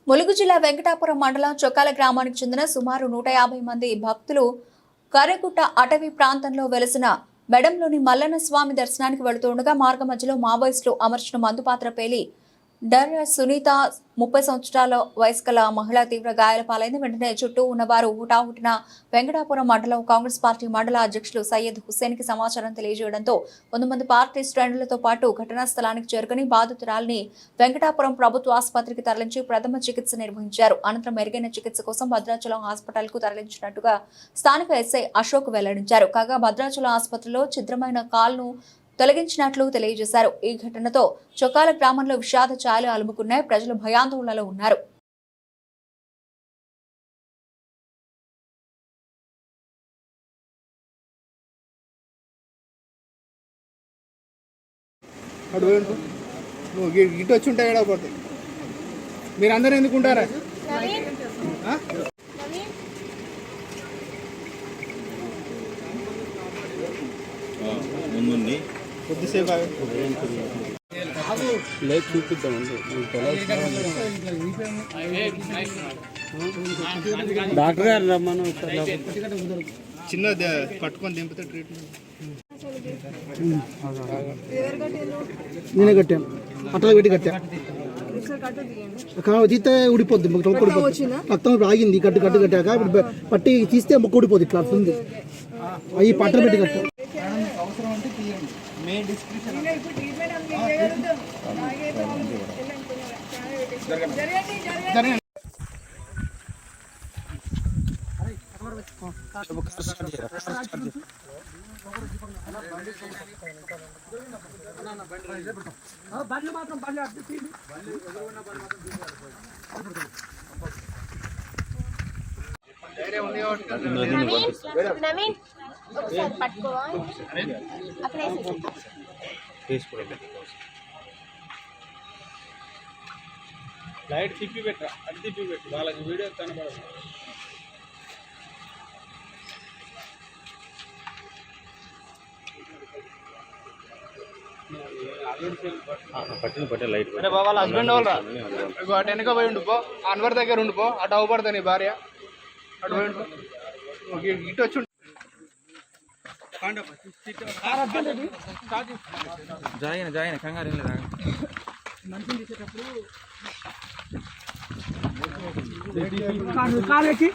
ములుగు జిల్లా వెంకటాపురం మండలం చొక్కాల గ్రామానికి చెందిన సుమారు 150 మంది భక్తులు కర్రగుట్ట అటవీ ప్రాంతంలో వెలసిన మెడంలోని మల్లన్న స్వామి దర్శనానికి వెళుతుండగా మార్గ మధ్యలో మావోయిస్టులు అమర్చిన మందుపాత్ర పేలి డర్ సునీత 30 సంవత్సరాల వయసు గల మహిళ తీవ్ర గాయాల పాలైంది. వెంటనే చుట్టూ ఉన్నవారు హుటాహుటిన వెంకటాపురం మండలం కాంగ్రెస్ పార్టీ మండల అధ్యక్షులు సయ్యద్ హుస్సేన్ కి సమాచారం తెలియజేయడంతో కొంతమంది పార్టీ శ్రేణులతో పాటు ఘటనా స్థలానికి చేరుకుని బాధితురాలిని వెంకటాపురం ప్రభుత్వ ఆసుపత్రికి తరలించి ప్రథమ చికిత్స నిర్వహించారు. అనంతరం మెరుగైన చికిత్స కోసం భద్రాచలం హాస్పిటల్ కు తరలించినట్టుగా స్థానిక ఎస్ఐ అశోక్ వెల్లడించారు. కాగా భద్రాచలం ఆసుపత్రిలో ఛిద్రమైన కాల్ను తొలగించినట్లు తెలియజేశారు. ఈ ఘటనతో చొక్కాల గ్రామంలో విషాద ఛాయలు అలుముకున్నాయి. ప్రజలు భయాందోళనలో ఉన్నారు. ఇటు వచ్చి ఉంటాయి కదా పోతే మీరు అందరూ ఎందుకుంటారా? ముందుండి కొద్దిసేపు లేదు చూపిద్దామండి. డాక్టర్ గారు రమ్మను చిన్న పట్టుకొని దింపితే ట్రీట్మెంట్ నేనే కట్టాను. అట్లా పెట్టి కట్టా తీస్తే ఊడిపోద్ది, రక్తం ఆగింది. కట్టు కట్టు కట్టాక ఇప్పుడు పట్టి తీస్తే మొక్క ఊడిపోద్ది. ఇట్లా ఉంది. అవి పట్టలు పెట్టి కట్టా. అవసరం అంటే తీయండి. లైట్ తిప్పి పెట్టరా, అటు తిప్పి పెట్టు, వాళ్ళకి వీడియో కనబడదు. వాళ్ళ హస్బెండ్ వాళ్ళు అటు వెనక పోయి ఉండిపో, అన్వర్ దగ్గర ఉండిపో. అటు అవ్వబడతా నీ భార్య అటు పోయి ఉండిపో. ఇటు వచ్చి జాయిన్ కంగారు కాలేకి